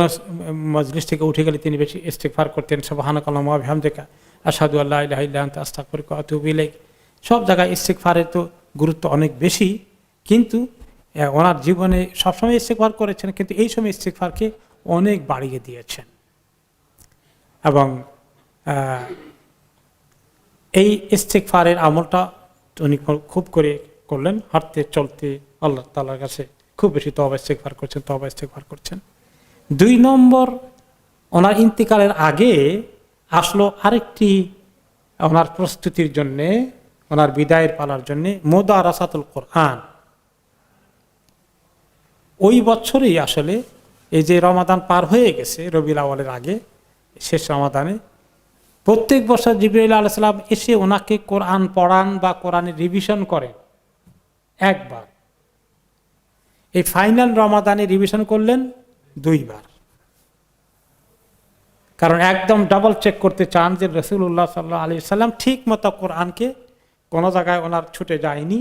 মজলিস থেকে উঠে গেলে তিনি বেশি ইস্তেগফার করতেন, সুবহানাকাল্লাহুম্মা ওয়া বিহামদিকা আশহাদু আল্লা ইলাহা ইল্লা আনতা আস্তাগফিরুকা ওয়া আতুবু ইলাইক। সব জায়গায় ইস্তেগফারের তো গুরুত্ব অনেক বেশি, কিন্তু ওনার জীবনে সবসময় ইস্তেগফার করেছেন, কিন্তু এই সময় ইস্তেগফারকে অনেক বাড়িয়ে দিয়েছেন। এবং এই ইস্তেগফারের আমলটা উনি খুব করে করলেন, হাঁটতে চলতে আল্লাহ তাআলার কাছে খুব বেশি তওবা ইস্তেগফার করছেন। 2 নম্বর, ওনার ইন্তিকালের আগে আসলো আরেকটি ওনার প্রস্তুতির জন্যে, ওনার বিদায়ের পালার জন্যে মুদারাসাতুল কোরআন। ওই বছরই আসলে এই যে রমাদান পার হয়ে গেছে, রবিউল আউয়ালের আগে শেষ রমাদানে প্রত্যেক বছর জিবরাইল আলাইহিস সালাম এসে ওনাকে কোরআন পড়ান বা কোরআনের রিভিশন করেন একবার। এই ফাইনাল রমাদানে রিভিশন করলেন 2 বার, কারণ একদম ডাবল চেক করতে চান যে রাসূলুল্লাহ সাল্লাল্লাহু আলাইহি ওয়াসাল্লাম ঠিক মতো কোরআনকে কোনো জায়গায় ওনার ছুটে যায়নি,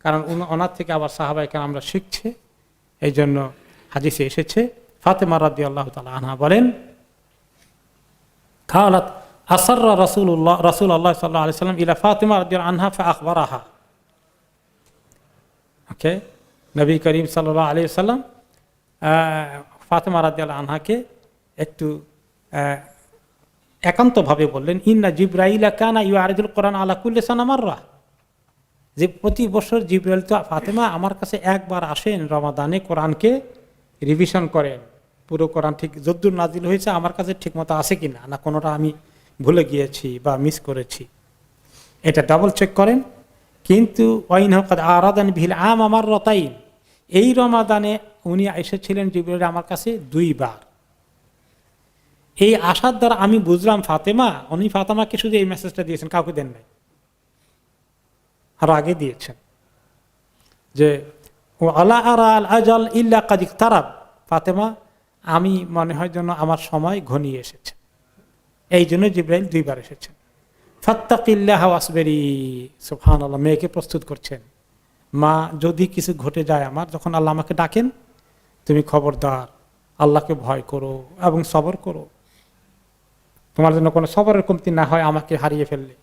কারণ ওনার থেকে আবার সাহাবায়ে কেরামরা শিখছে। এই জন্য হাদিসে এসেছে, ফাতেমা রাদিয়াল্লাহু তাআলা আনহা বলেন, কালাত আসররা রাসূলুল্লাহ সাল্লাল্লাহু আলাইহি ওয়াসাল্লাম ইলা ফাতেমা রাদিয়াল্লাহু আনহা ফাআখবারাহা। ওকে, নবী করিম সাল্লাল্লাহু আলাইহি ওয়াসাল্লাম ফাতেমা রাদিয়াল্লাহু আনহাকে একটু একান্তভাবে বললেন, ইন্না জিবরাইলা কানা ইউআরিদুল কোরআন আলা কুল্লি সানা মাররা, যে প্রতি বছর জিবরাইল তো ফাতেমা আমার কাছে একবার আসেন রমাদানে, কোরআনকে রিভিশন করেন, পুরো কোরআন ঠিক যদ্দুর নাজিল হয়েছে আমার কাছে ঠিকমতো আছে কিনা, না কোনোটা আমি ভুলে গিয়েছি বা মিস করেছি, এটা ডাবল চেক করেন। কিন্তু আরাদান বিল আম আমার রতাইন, এই রমাদানে উনি এসেছিলেন জিবরাইল আমার কাছে 2 বার। এই আশার দ্বারা আমি বুঝলাম উনি ফাতেমাকে শুধু এই মেসেজটা দিয়েছেন, কাউকে দেন নাই, আরো আগে দিয়েছেন যে আলা আরা আল আজাল ইল্লা কাদ ইকতারাব, ফাতেমা আমি মনে হয় যেন আমার সময় ঘনিয়ে এসেছে, এই জন্য জিবরাইল 2 বার এসেছেন। ফাত্তাকিল্লাহ ওয়াসবিরি, সুবহানাল্লাহ, মেয়েকে প্রস্তুত করছেন, মা যদি কিছু ঘটে যায় আমার, যখন আল্লাহ আমাকে ডাকেন তুমি খবরদার আল্লাহকে ভয় করো এবং সবর করো, তোমার জন্য কোনো সবরের কমতি না হয় আমাকে হারিয়ে ফেললে।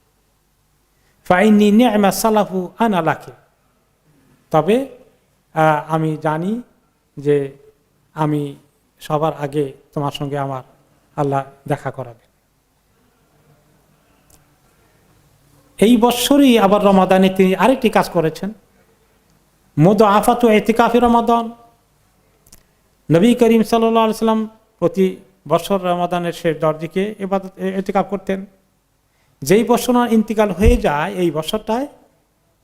ফাইন্নী নি'মা সালাফু আনা লাকি, তবে আমি জানি যে আমি সবার আগে তোমার সঙ্গে আমার আল্লাহ দেখা করাবে। এই বছরই আবার রমাদানে তিনি আরেকটি কাজ করেছেন, মুদাআফাতু ইতিকাফি রমাদান। নবী করিম সাল্লাল্লাহু আলাইহি ওয়াসাল্লাম প্রতি বছর রমাদানের শেষ দিকে ইতিকাফ করতেন। যেই বছর ইন্তিকাল হয়ে যায় এই বছরটায়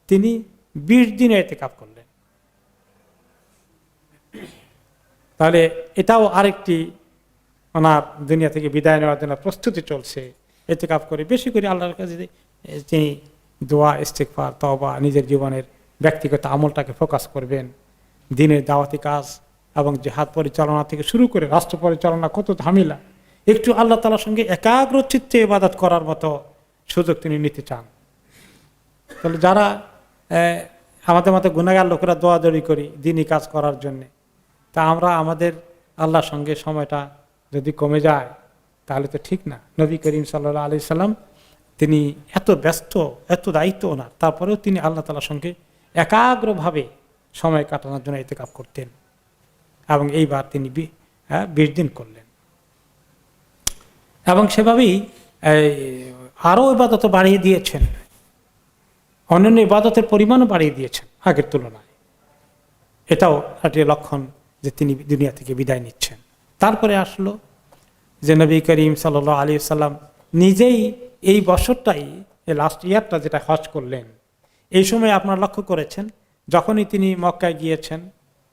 তিনি 20 দিনে ইতিকাফ করলেন। তাহলে এটাও আরেকটি ওনার দুনিয়া থেকে বিদায় নেওয়ার জন্য প্রস্তুতি চলছে, ইতিকাফ করে বেশি করে আল্লাহর কাছে তিনি দোয়া, ইস্তিগফার, তওবা, নিজের জীবনের ব্যক্তিগত আমলটাকে ফোকাস করবেন। দিনের দাওয়াতি কাজ এবং জিহাদ পরিচালনা থেকে শুরু করে রাষ্ট্র পরিচালনা কত ঝামেলা, একটু আল্লাহ তাআলার সঙ্গে একাগ্র চিত্তে ইবাদত করার মতো সুযোগ তিনি নিতে চান। তাহলে যারা আমাদের মতো গুনাহগার লোকেরা দৌড়াদৌড়ি করি দিনই কাজ করার জন্যে। তা আমরা আমাদের আল্লাহর সঙ্গে সময়টা যদি কমে যায় তাহলে তো ঠিক না। নবী করিম সাল্লাল্লাহু আলাইহি সাল্লাম তিনি এত ব্যস্ত, এত দায়িত্ব ওনার, তারপরেও তিনি আল্লাহ তাআলার সঙ্গে একাগ্রভাবে সময় কাটানোর জন্য ইতিকাফ করতেন। এবং এইবার তিনি 20 দিন করলেন এবং সেভাবেই আরও ইবাদত বাড়িয়ে দিয়েছেন, অন্যান্য ইবাদতের পরিমাণও বাড়িয়ে দিয়েছেন আগের তুলনায়। এটাও একটি লক্ষণ যে তিনি দুনিয়া থেকে বিদায় নিচ্ছেন। তারপরে আসলো যে নবী করিম সাল্লাল্লাহু আলাইহি সাল্লাম নিজেই এই বছরটাই, লাস্ট ইয়ারটা যেটা হজ করলেন, এই সময় আপনারা লক্ষ্য করেছেন যখনই তিনি মক্কায় গিয়েছেন,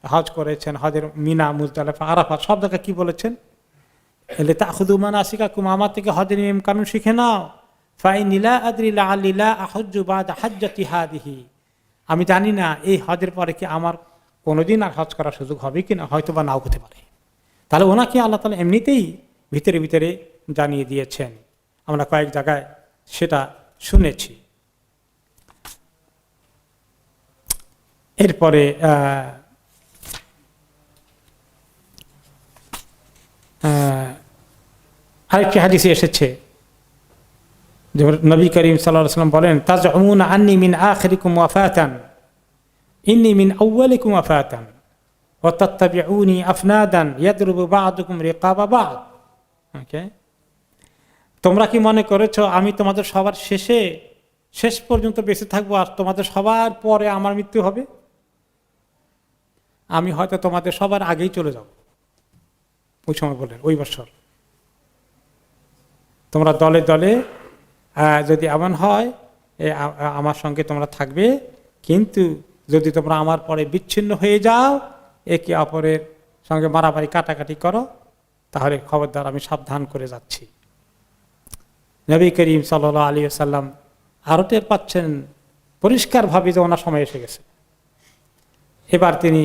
হজ করেছেন, হজের মিনা, মুজদালিফা, আরাফাত সব জায়গায় কি বলেছেন? এলে তাখুদু মানাসিকাকুম, আমার থেকে হজের নিয়ম কানুন শিখে নাও। ফাইনি লা আদরি লাআল্লি লা আহজ্জু বাদা হাজ্জাতি হাদিহি, আমি জানি না এই হজের পরে কি আমার কোনোদিন আর হজ করার সুযোগ হবে কিনা, হয়তো বা নাও হতে পারে। তাহলে ওনাকে আল্লাহ তাআলা এমনিতেই ভিতরে ভিতরে জানিয়ে দিয়েছেন। আমরা কয়েক জায়গায় সেটা শুনেছি। এরপরে আরেকটি হাদিসে এসেছে যে নবী করিম সাল্লাল্লাহু আলাইহি ওয়াসাল্লাম বলেন, তাজউমুনা আন্নী মিন আখিরিকুম ওয়াফাতান ইন্নী মিন আউয়ালিকুম ওয়াফাতান ওয়া তাত্তাবিউনি আফনাদান ইয়াদরুবু বা'দুকুম রিকাবা বা'দ। ওকে, তোমরা কি মনে করেছো আমি তোমাদের সবার শেষ পর্যন্ত বেঁচে থাকবো আর তোমাদের সবার পরে আমার মৃত্যু হবে? আমি হয়তো তোমাদের সবার আগেই চলে যাব। ওই সময় বললেন ওই বছর তোমরা দলে দলে যদি এমন হয় আমার সঙ্গে তোমরা থাকবে, কিন্তু যদি তোমরা আমার পরে বিচ্ছিন্ন হয়ে যাও, একে অপরের সঙ্গে মারামারি কাটাকাটি করো, তাহলে খবরদার আমি সাবধান করে যাচ্ছি। নবী করিম সাল্লাল্লাহু আলাইহি ওয়াসাল্লাম আরও টের পাচ্ছেন পরিষ্কারভাবে যে ওনার সময় এসে গেছে। এবার তিনি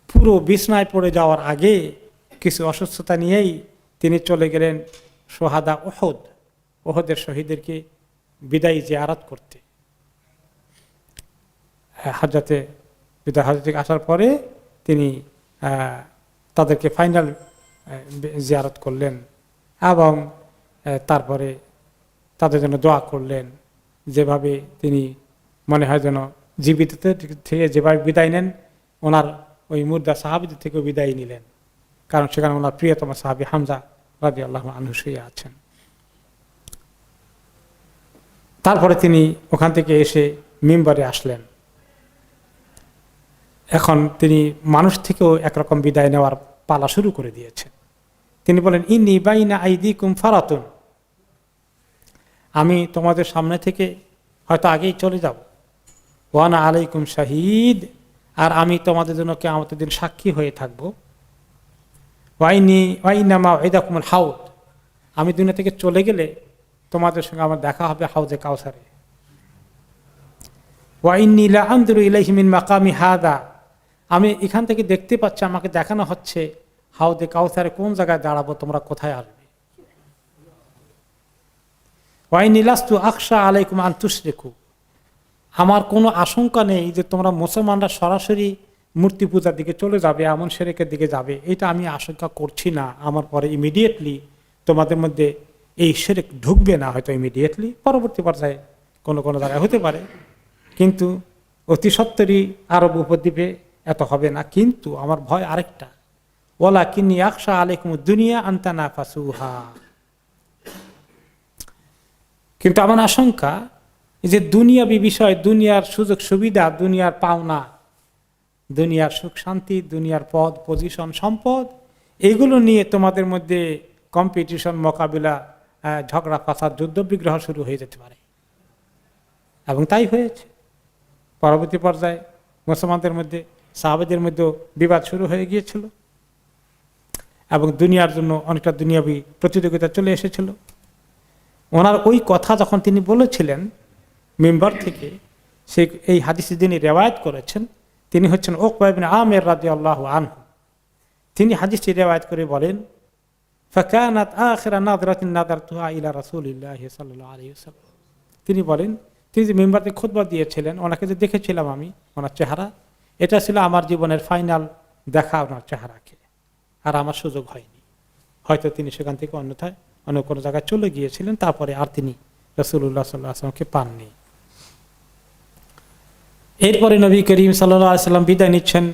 পুরো বিছনায় পড়ে যাওয়ার আগে কিছু অসুস্থতা নিয়েই তিনি চলে গেলেন সোহাদা উহুদ, উহুদের শহীদদেরকে বিদায়ী জিয়ারত করতে। হজরতে থেকে আসার পরে তিনি তাদেরকে ফাইনাল জিয়ারত করলেন এবং তারপরে তাদের জন্য দোয়া করলেন। যেভাবে তিনি মনে হয় যেন জীবিত থেকে যেভাবে বিদায় নেন, ওনার ওই মুর্দা সাহাবীদের থেকেও বিদায় নিলেন, কারণ সেখানে ওনার প্রিয়তম সাহাবী হামজা রাদিয়াল্লাহু আনহু শুয়ে আছেন। তারপরে তিনি ওখান থেকে এসে মিম্বরে আসলেন। এখন তিনি মানুষ থেকেও একরকম বিদায় নেওয়ার পালা শুরু করে দিয়েছেন। তিনি বলেন, ইন্নী বাইনা আইদিকুম ফারাতুন, আমি তোমাদের সামনে থেকে হয়তো আগেই চলে যাব। ওয়ানা আলাইকুম শাহিদ, আর আমি তোমাদের জন্য কিয়ামতের দিন সাক্ষী হয়ে থাকবো। ওয়াইনামা ওয়াইদাকুমুল হাউদ, আমি দুনিয়া থেকে চলে গেলে তোমাদের সঙ্গে আমার দেখা হবে হাউজে কাউসারে। ওয়াইন্নী লা আনজুরু ইলাইহি মিন মাকামি হাদা, আমি এখান থেকে দেখতে পাচ্ছি, আমাকে দেখানো হচ্ছে হাউজে কাউসারে কোন জায়গায় দাঁড়াবো, তোমরা কোথায় আসবে। ওয়াইন্নী লাস্তু আখশা আলাইকুম আন তুশরিকু, আমার কোনো আশঙ্কা নেই যে তোমরা মুসলমানরা সরাসরি মূর্তি পূজার দিকে চলে যাবে, এমন শিরকের দিকে যাবে, এটা আমি আশঙ্কা করছি না। আমার পরে ইমিডিয়েটলি তোমাদের মধ্যে এই শিরক ঢুকবে না, হয়তো ইমিডিয়েটলি, পরবর্তী পর্যায়ে কোনো কোনো জায়গায় হতে পারে, কিন্তু অতি সত্বরই আরব উপদ্বীপে এত হবে না। কিন্তু আমার ভয় আরেকটা, ওয়ালাকিন্নী আখশা আলাইকুম দুনিয়া আন তানাফাসুহা, কিন্তু আমার আশঙ্কা যে দুনিয়াবি বিষয়, দুনিয়ার সুযোগ সুবিধা, দুনিয়ার পাওনা, দুনিয়ার সুখ শান্তি, দুনিয়ার পদ পজিশন, সম্পদ, এগুলো নিয়ে তোমাদের মধ্যে কম্পিটিশন, মোকাবিলা, ঝগড়া ফাসাদ, যুদ্ধ বিগ্রহ শুরু হয়ে যেতে পারে। এবং তাই হয়েছে। পরবর্তী পর্যায়ে মুসলমানদের মধ্যে, সাহাবাদের মধ্যেও বিবাদ শুরু হয়ে গিয়েছিল এবং দুনিয়ার জন্য অনেকটা দুনিয়াবি প্রতিযোগিতা চলে এসেছিল। ওনার ওই কথা যখন তিনি বলেছিলেন মিম্বার থেকে, সে এই হাদিসে যিনি রেওয়ায়েত করেছেন তিনি হচ্ছেন উকবা ইবনে আমির রাদিয়াল্লাহু আনহু। তিনি হাদিসটি রেওয়ায়েত করে বলেন, ফাকানাত আখিরা নাযরাতিন নাযারতুহা ইলা রাসূলিল্লাহি সাল্লাল্লাহু আলাইহি ওয়াসাল্লাম, তিনি বলেন তিনি যে মেম্বারকে খুতবা দিয়েছিলেন, ওনাকে যে দেখেছিলাম আমি, ওনার চেহারা, এটা ছিল আমার জীবনের ফাইনাল দেখা ওনার চেহারাকে। আর আমার সুযোগ হয়নি, হয়তো তিনি সেখান থেকে অন্যথায় অন্য কোনো জায়গায় চলে গিয়েছিলেন, তারপরে আর তিনি রাসূলুল্লাহ সাল্লাল্লাহু আলাইহি ওয়াসাল্লামকে পাননি। এরপরে নবী করিম সাল্লাল্লাহু আলাইহি ওয়াসাল্লাম বিদায় নিচ্ছেন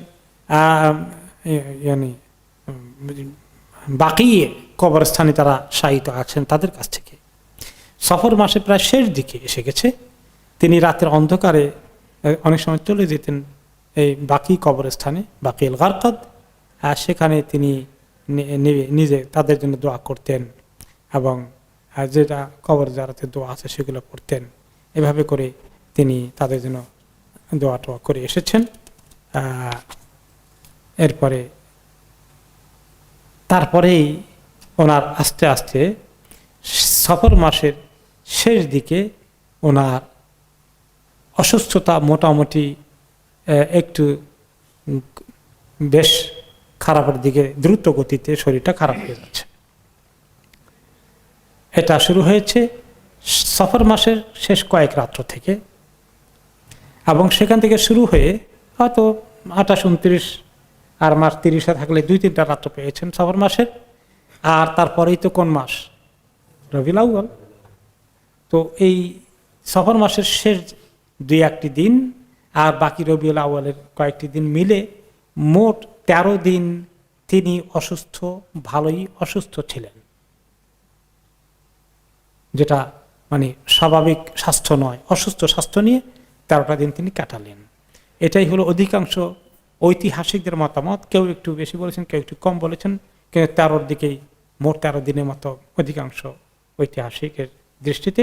বাকি কবরস্থানে তারা শায়িত আছেন তাদের কাছ থেকে। সফর মাসে প্রায় শেষ দিকে এসে গেছে, তিনি রাতের অন্ধকারে অনেক সময় চলে যেতেন এই বাকি কবরস্থানে, বাকিল গারকাদ, আর সেখানে তিনি নিজে তাদের জন্য দোয়া করতেন এবং যেটা কবর জিয়ারতে দোয়া আছে সেগুলো করতেন। এভাবে করে তিনি তাদের জন্য দোয়া টোয়া করে এসেছেন। এরপরে তারপরেই ওনার আস্তে আস্তে সফর মাসের শেষ দিকে ওনার অসুস্থতা মোটামুটি একটু বেশ খারাপের দিকে, দ্রুত গতিতে শরীরটা খারাপ হয়ে যাচ্ছে। এটা শুরু হয়েছে সফর মাসের শেষ কয়েক রাত্র থেকে, এবং সেখান থেকে শুরু হয়ে হয়তো 28, 29 আর মাস 30-এ থাকলে 2-3টা রাত্র পেয়েছেন সফর মাসের। আর তারপরেই তো কোন মাস? রবিউল আউয়াল। তো এই সফর মাসের শেষ 2-1টি দিন আর বাকি রবিউল আউয়ালের কয়েকটি দিন মিলে মোট 13 দিন তিনি অসুস্থ, ভালোই অসুস্থ ছিলেন, যেটা মানে স্বাভাবিক স্বাস্থ্য নয়, অসুস্থ স্বাস্থ্য নিয়ে 13টা দিন তিনি কাটালেন। এটাই হলো অধিকাংশ ঐতিহাসিকদের মতামত। কেউ একটু বেশি বলেছেন, কেউ একটু কম বলেছেন, কিন্তু 13 দিকেই মোট 13 দিনের মতো অধিকাংশ ঐতিহাসিকের দৃষ্টিতে।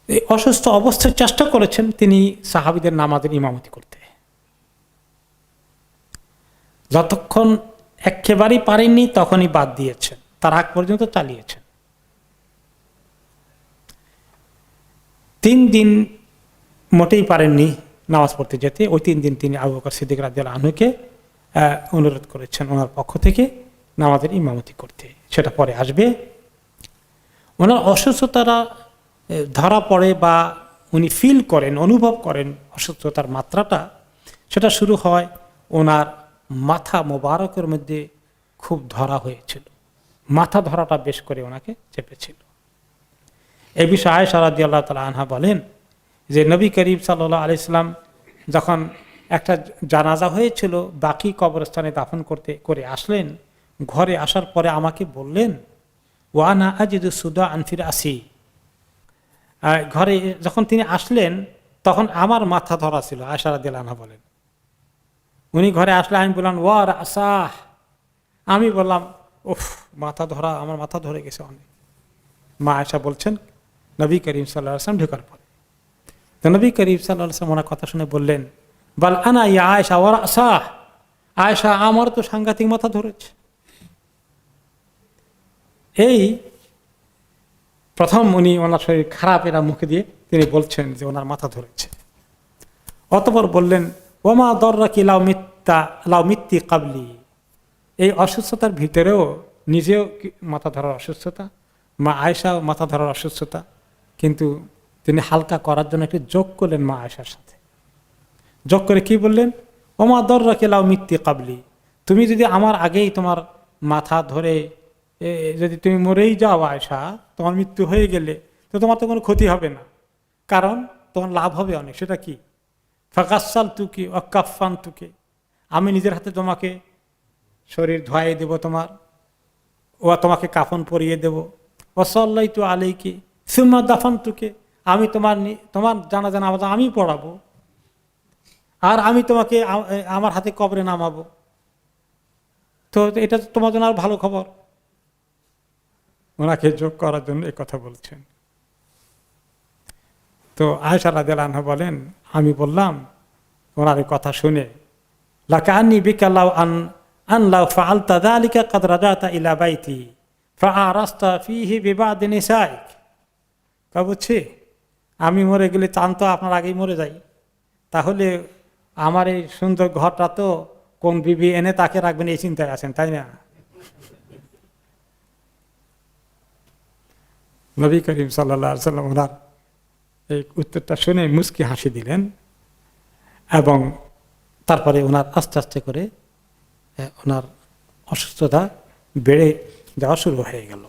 এই অসুস্থ অবস্থায় চেষ্টা করেছেন তিনি সাহাবীদের নামাজের ইমামতি করতে, যতক্ষণ একেবারেই পারেননি তখনই বাদ দিয়েছেন, তার আগ পর্যন্ত চালিয়েছেন। 3 দিন মোটেই পারেননি নামাজ পড়তে যেতে। ওই 3 দিন তিনি আবু বকর সিদ্দিক রাদিয়াল্লাহু আনহুকে অনুরোধ করেছেন ওনার পক্ষ থেকে নামাজের ইমামতি করতে, সেটা পরে আসবে। ওনার অসুস্থতারা ধরা পড়ে বা উনি ফিল করেন, অনুভব করেন অসুস্থতার মাত্রাটা, সেটা শুরু হয় ওনার মাথা মোবারকের মধ্যে খুব ধরা হয়েছিল, মাথা ধরাটা বেশ করে ওনাকে চেপেছিল। এই বিষয়ে আয়েশা রাদিয়াল্লাহু তাআলা আনহা বলেন যে নবী করিম সাল্লাল্লাহু আলাইহি সাল্লাম যখন একটা জানাজা হয়েছিল বাকি কবরস্থানে দাফন করে আসলেন, ঘরে আসার পরে আমাকে বললেন, ওয়ানা আজিদু সুদা আনফির আসি। ঘরে যখন তিনি আসলেন তখন আমার মাথা ধরা ছিল, আয়েশা রাদিয়াল্লাহু আনহা বলেন। উনি ঘরে আসলে আমি বললাম ওয়া রাসাহ, আমি বললাম উফ মাথা ধরা, আমার মাথা ধরে গেছে অনেক। মা আয়েশা বলছেন নবী করিম সাল্লাল্লাহু আলাইহি ওয়াসাল্লাম ঢোকার পরে, তো নবী করিম সাল্লাল্লাহু আলাইহি ওয়াসাল্লাম ওনার কথা শুনে বললেন, বল আনা ইয়া আয়েশা ওয়া রাসাহ, আয়েশা আমার তো সাংঘাতিক মাথা ধরেছে। এই প্রথম উনি ওনার শরীর খারাপ এরা মুখে দিয়ে তিনি বলছেন যে ওনার মাথা ধরেছে। অতঃপর বললেন ওমা দররাকি লাউ মিত্তি কাবলি, এই অসুস্থতার ভিতরেও নিজেও মাথা ধরার অসুস্থতা, মা আয়েশাও মাথা ধরার অসুস্থতা, কিন্তু তিনি হালকা করার জন্য একটু যোগ করলেন মা আয়েশার সাথে। যোগ করে কি বললেন, ওমা দররাকি লাউ মিত্তি কাবলি, তুমি যদি আমার আগেই তোমার মাথা ধরে যদি তুমি মরেই যাও আয়েশা, তোমার মৃত্যু হয়ে গেলে তো তোমার তো কোনো ক্ষতি হবে না, কারণ তোমার লাভ হবে অনেক। সেটা কি? ফাকাসাল তুকি অকাফান তুকে, আমি নিজের হাতে তোমাকে শরীর ধোয়াই দেব, তোমাকে কাফন পরিয়ে দেব। ওয়াসাল্লাই তু আলাইকি সুম্মা দাফান তুকে, আমি তোমার জানাজা নামাজ আমি পড়াবো, আর আমি তোমাকে আমার হাতে কবরে নামাবো। তো এটা তোমার জন্য আর ভালো খবর। ওনাকে যোগ করার জন্য এই কথা বলছেন। তো আয়েশা রাদিয়াল্লাহু আনহা বলেন, আমি বললাম ওনার এই কথা শুনে, লাকান্নি বিকা লাউ আন লাউ ফাআলতা যালিকা ক্বাদ রাজাতা ইলা বাইতি ফাআরাস্তা ফীহি বিবাদি নিসাইক। বুঝছি, আমি মরে গেলে চান তো আপনার আগেই মরে যাই, তাহলে আমার এই সুন্দর ঘরটা তো কোন বিবি এনে তাকে রাখবেন এই চিন্তায় আছেন, তাই না? নবী করিম সাল্লাল্লাহু আলাইহি সাল্লাম ওনার এই উত্তরটা শুনে মুচকি হাসি দিলেন এবং তারপরে ওনার আস্তে আস্তে করে ওনার অসুস্থতা বেড়ে যাওয়া শুরু হয়ে গেল।